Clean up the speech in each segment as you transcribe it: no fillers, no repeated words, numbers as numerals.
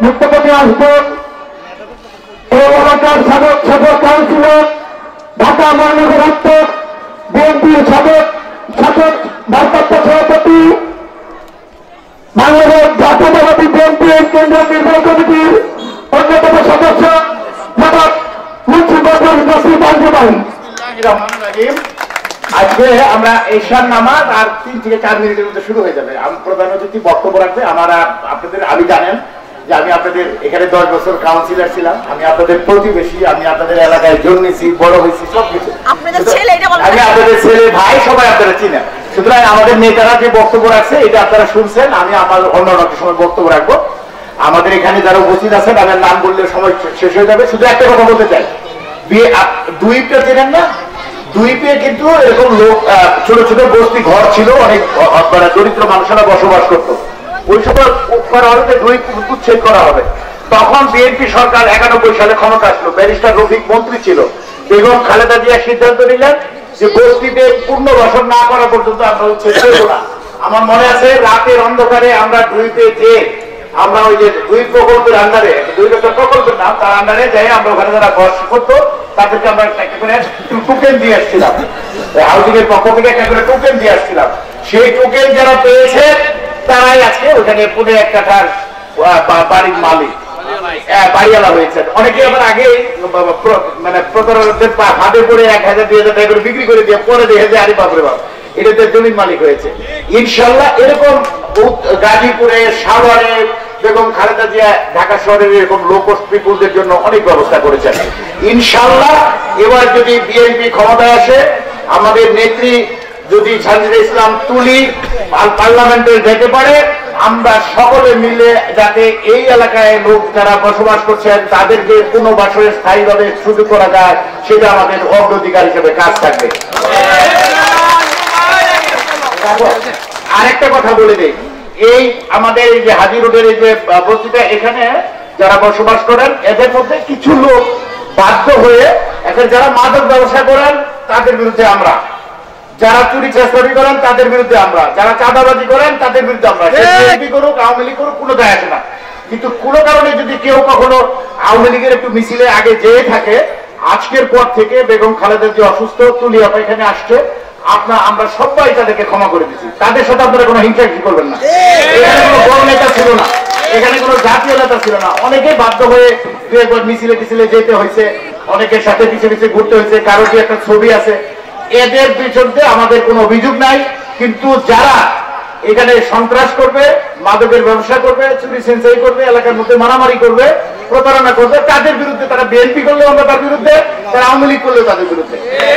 মুক্তপতি আসবেন এই এলাকার সাবেক কাউন্সিলর, ঢাকা মহানগর উত্তর বিএনপির সাবেক ভারপ্রাপ্ত সভাপতি, বাংলাদেশ জাতীয়তাবাদী বিএনপির কেন্দ্রীয় নির্বাহী কমিটির অন্যতম সদস্য জনাব মুন্সি বদরুল নসিব আঞ্জুমান। আজকে আমরা এশার নামাজ আর 3 থেকে 4 মিনিটের মধ্যে শুরু হয়ে যাবে। প্রধান অতিথি বক্তব্য রাখবে। আমি জানেন যে আমি আপনাদের এখানে 10 বছর কাউন্সিলর ছিলাম, আমি আপনাদের প্রতিবেশী, আমি আপনাদের এলাকায় জন্মেছি, বড় হয়েছি, সবকিছু আমি আপনাদের ছেলে ভাই, সবাই আপনারা চিনেন। সুতরাং আমাদের নেতারা যে বক্তব্য রাখছে এটা আপনারা শুনছেন। আমি আমার অন্য সময় বক্তব্য রাখবো। আমাদের এখানে যারা উপস্থিত আছেন আমার নাম বললে সময় শেষ হয়ে যাবে। শুধু একটা কথা বলতে চাই, দুইটা চেনেন না? দুইপে কিন্তু এরকম লোক ছোট ছোট বস্তি ঘর ছিল, অনেক দরিদ্র মানুষেরা বসবাস করতো। ওই সময় করা হবে দুই উচ্ছেদ করা হবে। তখন বিএনপি সরকার 91 সালে ক্ষমতা আসলো, ব্যারিস্টার রফিক মন্ত্রী ছিল। বেগম খালেদা জিয়া সিদ্ধান্ত নিলেন যে বস্তিতে পুনর্বাসন না করা পর্যন্ত আমরা উচ্ছেদ করবো না। আমার মনে আছে রাতের অন্ধকারে আমরা দুইতে যে আমরা ওই যে দুই প্রকল্পের আন্ডারে, 2 বছর প্রকল্পের নাম, তার আন্ডারে যাই আমরা ওখানে যারা বস করতো তাদেরকে আমরা একটা করে টোকেন দিয়ে আসছিলাম, হাউজিং এর পক্ষ থেকে একটা করে টোকেন দিয়ে আসছিলাম। সেই টোকেন যারা পেয়েছে তারাই আজকে ওখানে 15 কাঠার বাড়ির মালিক, বাড়িওয়ালা হয়েছে। অনেকে আবার আগে মানে প্রতারকদের হাতে পড়ে 1000-2000 টাকা করে বিক্রি করে দিয়ে পরে দেখে যে আরে বাপরে বাপ, এটাতে জমির মালিক হয়েছে। ইনশাল্লাহ এরকম গাজীপুরে, সাভারে বেগম খালেদা জিয়া ঢাকা শহরের এরকম লো কস্ট পিপুলদের জন্য অনেক ব্যবস্থা করেছেন। ইনশাল্লাহ এবার যদি বিএনপি ক্ষমতায় আসে, আমাদের নেত্রী যদি জাহাঙ্গীর ইসলাম তুলি পার্লামেন্টে যেতে পারে, আমরা সকলে মিলে যাতে এই এলাকায় লোক যারা বসবাস করছেন তাদেরকে পুনর্বাসনের স্থায়ীভাবে সুযোগ করা যায়, সেটা আমাদের অগ্রাধিকার হিসেবে কাজ থাকবে। আরেকটা কথা বলে দেই, এই আমাদের এই যে হাজি রোডের এই যে বস্তিটা, এখানে যারা বসবাস করেন এদের মধ্যে কিছু লোক বাধ্য হয়ে এখন যারা মাদক ব্যবসা করেন তাদের বিরুদ্ধে আমরা, যারা চুরি চেষ্টারি করেন তাদের বিরুদ্ধে আমরা, যারা চাঁদাবাজি করেন তাদের বিরুদ্ধে আমরা, বিএনপি করুক আওয়ামী লীগ করুক কোনো যায় আসে না। কিন্তু কোনো কারণে যদি কেউ কখনো আওয়ামী লীগের একটু মিছিলে আগে যেয়ে থাকে, আজকের পর থেকে বেগম খালেদা যে অসুস্থ, তুলিয়া এখানে আসছে, আমরা সবাই তাদেরকে ক্ষমা করে দিচ্ছি। তাদের সাথে আপনারা কোনো হিংসাহিংসি করবেন না। এখানে কোনো বড় নেতা ছিল না, এখানে কোনো জাতীয় নেতা ছিল না। অনেকেই বাধ্য হয়ে মিছিলে টিছিলে যেতে হয়েছে, অনেকের সাথে পিছিয়ে পিছিয়ে ঘুরতে হয়েছে, কারো যে একটা ছবি আছে। এদের বিরুদ্ধে আমাদের কোনো অভিযোগ নাই। কিন্তু যারা এখানে সন্ত্রাস করবে, মাদকের ব্যবসা করবে, চুরি ছিনতাই করবে, এলাকার মধ্যে মারামারি করবে, প্রতারণা করবে, তাদের বিরুদ্ধে, তারা বিএনপি করলেও আমরা তার বিরুদ্ধে, তারা আওয়ামী লীগ করলেও তাদের বিরুদ্ধে।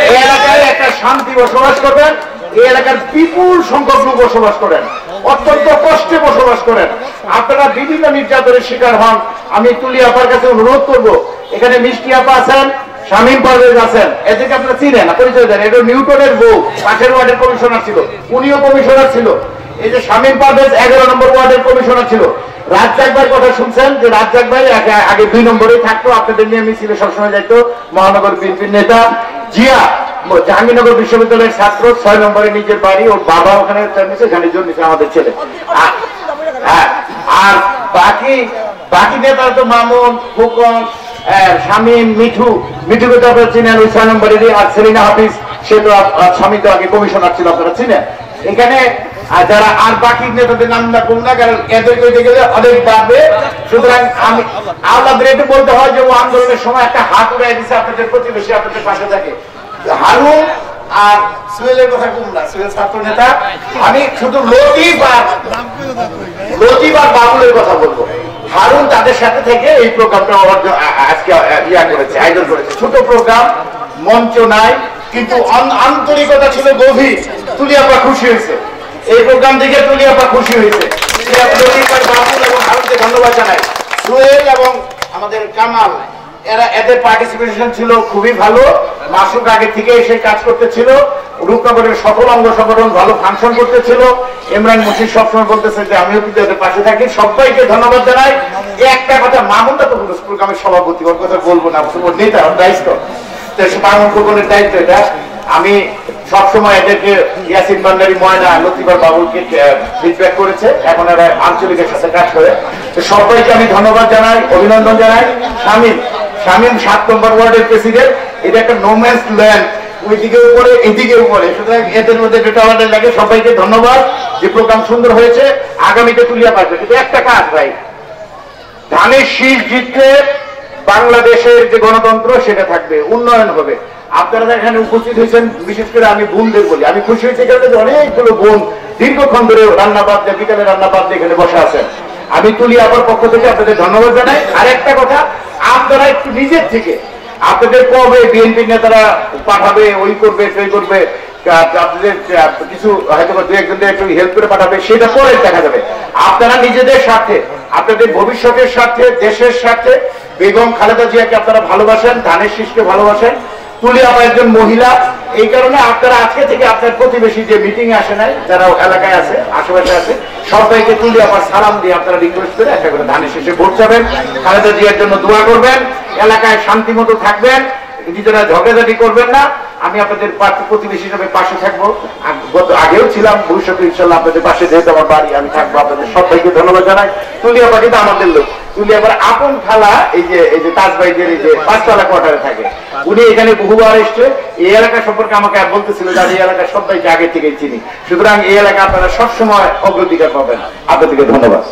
এই এলাকায় একটা শান্তি বসবাস করবেন, এই এলাকার বিপুল সংখ্যক লোক বসবাস করেন, অত্যন্ত কষ্টে বসবাস করেন, আপনারা বিভিন্ন নির্যাতনের শিকার হন। আমি তুলি আপার কাছে অনুরোধ করবো, এখানে মিষ্টি আপা আছেন, শামীম পারভেজ আছেন, এদেরকে আপনারা চিনেন, পরিচয় দেন। এটা নিউটনের বউ, পাশের ওয়ার্ডের কমিশনার ছিল, উনিও কমিশনার ছিল। এই যে শামীম পারভেজ 11 নম্বর ওয়ার্ডের কমিশনার ছিল। রাজ্জাক ভাইয়ের কথা শুনছেন যে রাজ্জাক ভাই আগে 2 নম্বরেই থাকতো, আপনাদের নিয়ে মিছিলে সবসময় যাইতো। মহানগর বিএনপির নেতা জিয়া জাহাঙ্গীরনগর বিশ্ববিদ্যালয়ের ছাত্র, 6 নম্বরে নিজের বাড়ি, ওর বাবা ওখানে জন্মেছে আমাদের ছেলে। আর বাকি নেতা তো মামুন, ফুকন, শামীম, মিঠুকে তো আপনারা চিনেন, ওই 6 নম্বরেরই। আর সেলিনা হাফিজ, সে তো স্বামী তো আগে কমিশনার ছিল, আপনারা চিনেন। এখানে যারা আর বাকি নেতাদের নাম না করুন না, কারণ এদের কইতে গেলে অনেক বাড়বে। সুতরাং আমি আপনাদের একটু বলতে হয় যে ও আন্দোলনের সময় একটা হাত উড়াই দিচ্ছে আপনাদের প্রতিবেশী, আপনাদের পাশে থাকে। হারুন আর সুহেলের কথা কম না, সুহেল ছাত্র নেতা। আমি শুধু লতিফ আর বাবুলের কথা বলবো। হারুন তাদের সাথে থেকে এই প্রোগ্রামটা আজকে আয়োজন করেছে। ছোট প্রোগ্রাম, মঞ্চ নাই, কিন্তু আন্তরিকতা ছিল গভীর। তুলিয়াপা খুশি হয়েছে, এই প্রোগ্রাম দেখে তুলিয়াপা খুশি হয়েছে। বাবুল এবং হারুনকে ধন্যবাদ জানাই। সুহেল এবং আমাদের কামাল, এদের পার্টিসিপেশন ছিল খুবই ভালো। মাসুক আগে থেকে এসে কাজ করতেছিল, রূপনগরের সকল অঙ্গ সংগঠন ভালো ফাংশন করতেছিল। ইমরান মুশিদ সবসময় বলতেছে যে আমিও কিন্তু এদের পাশে থাকি। সবাইকে ধন্যবাদ জানাই। একটা কথা, মামুনটা তো প্রোগ্রামের সভাপতি, ওর কথা বলবো না, ওর নেতা, ওর দায়িত্ব, মামুন ফুকনের দায়িত্ব এটা। আমি সবসময় এদেরকে ইয়াসিন ভান্ডারী, ময়না, লতিফ আর বাবুলকে ফিডব্যাক করেছে, এখন এরা আঞ্চলিকের সাথে কাজ করে। সবাইকে আমি ধন্যবাদ জানাই, অভিনন্দন জানাই। শামীম 7 নম্বর ওয়ার্ডের প্রেসিডেন্ট। এটা একটা নোম্যান্স ল্যান্ড, ওইদিকে উপরে এদিকে উপরে, সুতরাং এদের মধ্যে একটা টাওয়ারের লাগে। সবাইকে ধন্যবাদ, যে প্রোগ্রাম সুন্দর হয়েছে। আগামীতে তুলিয়া পারবে, কিন্তু একটা কাজ ভাই, ধানের শীষ জিতলে বাংলাদেশের যে গণতন্ত্র সেটা থাকবে, উন্নয়ন হবে। আপনারা এখানে উপস্থিত হয়েছেন, বিশেষ করে আমি বোনদের বলি, আমি খুশি হয়েছি এখানে অনেকগুলো বোন দীর্ঘক্ষণ ধরে রান্না বাদ দিয়ে, বিকালে রান্না বাদ দিয়ে এখানে বসে আছেন। আমি তুলিয়া আপার পক্ষ থেকে আপনাদের ধন্যবাদ জানাই। আর একটা কথা, আপনারা একটু নিজের থেকে, আপনাদের কবে বিএনপি নেতারা পাঠাবে, ওই করবে সেই করবে, আপনাদের কিছু হয়তো দু একজনদের একটু হেল্প করে পাঠাবে, সেটা পরে দেখা যাবে। আপনারা নিজেদের স্বার্থে, আপনাদের ভবিষ্যতের স্বার্থে, দেশের স্বার্থে বেগম খালেদা জিয়াকে আপনারা ভালোবাসেন, ধানের শীষকে ভালোবাসেন। তুলিয়া আপা একজন মহিলা, এই কারণে আপনারা আজকে থেকে আপনার প্রতিবেশী যে মিটিং এ আসে নাই, যারা এলাকায় আছে, আশেপাশে আছে, সবাইকে তুলিয়া আপার সালাম দিয়ে আপনারা রিকোয়েস্ট করে একটা করে ধানের শীষে ভোট যাবেন, খালেদা জিয়ার জন্য দোয়া করবেন, এলাকায় শান্তি মতো থাকবেন, নিজেরা ঝগড়াঝাটি করবেন না। আমি আপনাদের প্রতিবেশী হিসেবে পাশে থাকবো, আগেও ছিলাম, ভবিষ্যতে ইনশাল্লাহ আপনাদের পাশে, যেহেতু আমার বাড়ি, আমি থাকবো। আপনাদের সবাইকে ধন্যবাদ জানাই। তুলিয়া পাখি তো আমাদের লোক, তুলিয়াপাড়া আপন খালা এই যে তাজবাইদের এই যে 5তলা কোয়ার্টারে থাকে, উনি এখানে বহুবার এসছে। এই এলাকা সম্পর্কে আমাকে বলতেছিল যে এই এলাকার সবাইকে আগে থেকেই চিনি, সুতরাং এই এলাকা আপনারা সবসময় অগ্রাধিকার পাবেন। আপনাদেরকে ধন্যবাদ।